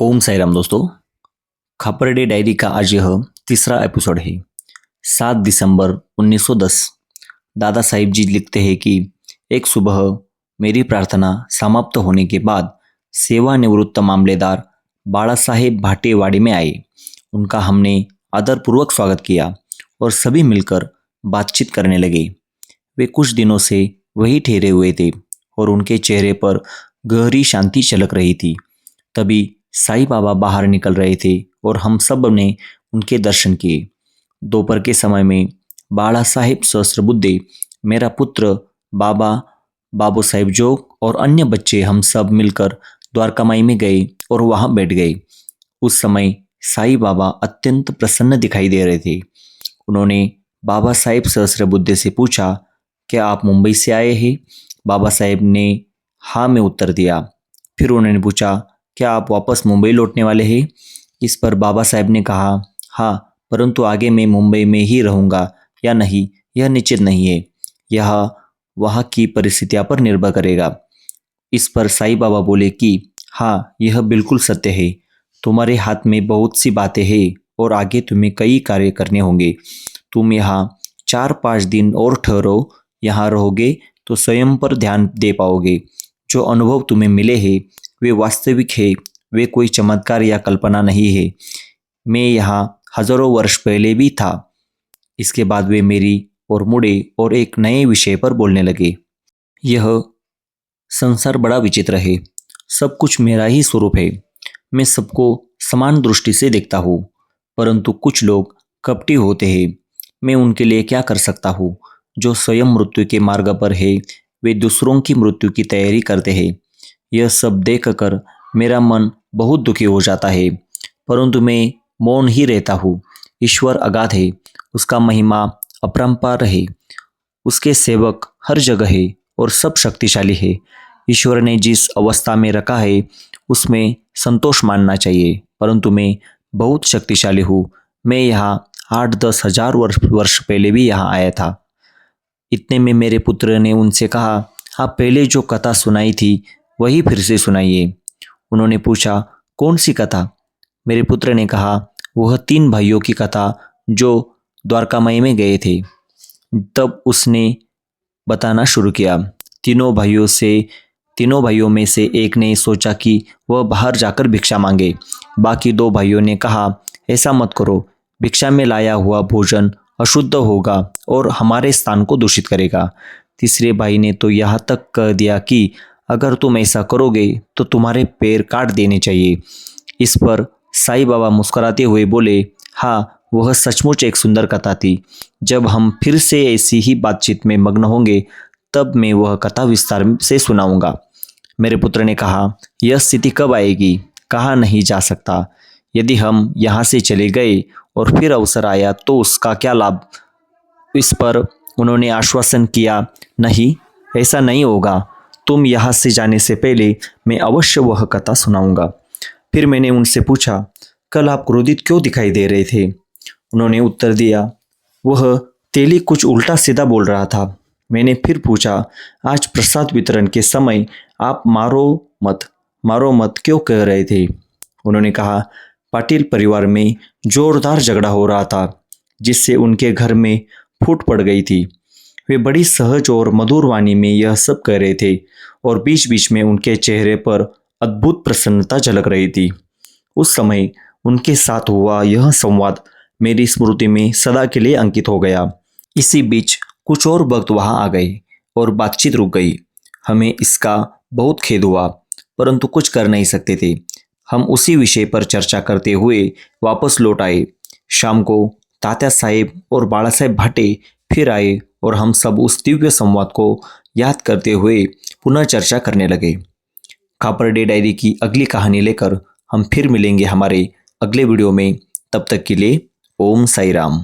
ओम साई राम दोस्तों। खापरडे डायरी का आज यह तीसरा एपिसोड है। 7 दिसंबर 1910। दादा साहिब जी लिखते हैं कि एक सुबह मेरी प्रार्थना समाप्त होने के बाद सेवानिवृत्त मामलेदार बाला साहेब भाटेवाड़ी में आए। उनका हमने आदरपूर्वक स्वागत किया और सभी मिलकर बातचीत करने लगे। वे कुछ दिनों से वहीं ठहरे हुए थे और उनके चेहरे पर गहरी शांति झलक रही थी। तभी साईं बाबा बाहर निकल रहे थे और हम सब ने उनके दर्शन किए। दोपहर के समय में बाला साहेब सहस्त्रबुद्धे, मेरा पुत्र बाबा, बाबू साहेब जोग और अन्य बच्चे हम सब मिलकर द्वारकामाई में गए और वहां बैठ गए। उस समय साईं बाबा अत्यंत प्रसन्न दिखाई दे रहे थे। उन्होंने बाबा साहेब सहस्त्रबुद्धे से पूछा, क्या आप मुंबई से आए हैं? बाबा साहेब ने हाँ में उत्तर दिया। फिर उन्होंने पूछा, क्या आप वापस मुंबई लौटने वाले हैं? इस पर बाबा साहेब ने कहा, हाँ, परंतु आगे मैं मुंबई में ही रहूँगा या नहीं यह निश्चित नहीं है। यह वहाँ की परिस्थितियों पर निर्भर करेगा। इस पर साईं बाबा बोले कि हाँ, यह बिल्कुल सत्य है। तुम्हारे हाथ में बहुत सी बातें हैं और आगे तुम्हें कई कार्य करने होंगे। तुम यहाँ 4-5 दिन और ठहरो। यहाँ रहोगे तो स्वयं पर ध्यान दे पाओगे। जो अनुभव तुम्हें मिले हैं वे वास्तविक है, वे कोई चमत्कार या कल्पना नहीं है। मैं यहाँ हजारों वर्ष पहले भी था। इसके बाद वे मेरी ओर मुड़े और एक नए विषय पर बोलने लगे। यह संसार बड़ा विचित्र है। सब कुछ मेरा ही स्वरूप है। मैं सबको समान दृष्टि से देखता हूँ, परंतु कुछ लोग कपटी होते हैं। मैं उनके लिए क्या कर सकता हूँ? जो स्वयं मृत्यु के मार्ग पर है वे दूसरों की मृत्यु की तैयारी करते हैं। यह सब देखकर मेरा मन बहुत दुखी हो जाता है, परंतु मैं मौन ही रहता हूँ। ईश्वर अगाध है, उसका महिमा अपरंपार है। उसके सेवक हर जगह है और सब शक्तिशाली है। ईश्वर ने जिस अवस्था में रखा है उसमें संतोष मानना चाहिए, परंतु मैं बहुत शक्तिशाली हूँ। मैं यहाँ 8-10 हजार वर्ष पहले भी यहाँ आया था। इतने में मेरे पुत्र ने उनसे कहा, आप पहले जो कथा सुनाई थी वही फिर से सुनाइए। उन्होंने पूछा, कौन सी कथा? मेरे पुत्र ने कहा, वह 3 भाइयों की कथा जो द्वारकामाई में गए थे। तब उसने बताना शुरू किया। तीनों भाइयों में से एक ने सोचा कि वह बाहर जाकर भिक्षा मांगे। बाकी 2 भाइयों ने कहा, ऐसा मत करो, भिक्षा में लाया हुआ भोजन अशुद्ध होगा और हमारे स्थान को दूषित करेगा। तीसरे भाई ने तो यहाँ तक कह दिया कि अगर तुम ऐसा करोगे तो तुम्हारे पैर काट देने चाहिए। इस पर साईं बाबा मुस्कुराते हुए बोले, हाँ, वह सचमुच एक सुंदर कथा थी। जब हम फिर से ऐसी ही बातचीत में मग्न होंगे तब मैं वह कथा विस्तार से सुनाऊंगा। मेरे पुत्र ने कहा, यह स्थिति कब आएगी? कहा नहीं जा सकता। यदि हम यहाँ से चले गए और फिर अवसर आया तो उसका क्या लाभ? इस पर उन्होंने आश्वासन किया, नहीं, ऐसा नहीं होगा। तुम यहाँ से जाने से पहले मैं अवश्य वह कथा सुनाऊंगा। फिर मैंने उनसे पूछा, कल आप क्रोधित क्यों दिखाई दे रहे थे? उन्होंने उत्तर दिया, वह तेली कुछ उल्टा सीधा बोल रहा था। मैंने फिर पूछा, आज प्रसाद वितरण के समय आप मारो मत क्यों कह रहे थे? उन्होंने कहा, पाटिल परिवार में जोरदार झगड़ा हो रहा था जिससे उनके घर में फूट पड़ गई थी। वे बड़ी सहज और मधुर वाणी में यह सब कह रहे थे और बीच बीच में उनके चेहरे पर अद्भुत प्रसन्नता झलक रही थी। उस समय उनके साथ हुआ यह संवाद मेरी स्मृति में सदा के लिए अंकित हो गया। इसी बीच कुछ और भक्त वहां आ गए और बातचीत रुक गई। हमें इसका बहुत खेद हुआ, परंतु कुछ कर नहीं सकते थे। हम उसी विषय पर चर्चा करते हुए वापस लौट आए। शाम को तात्या साहेब और बाला साहेब भाटे फिर आए और हम सब उस दिव्य संवाद को याद करते हुए पुनः चर्चा करने लगे। खापरडे डायरी की अगली कहानी लेकर हम फिर मिलेंगे हमारे अगले वीडियो में। तब तक के लिए ओम साई राम।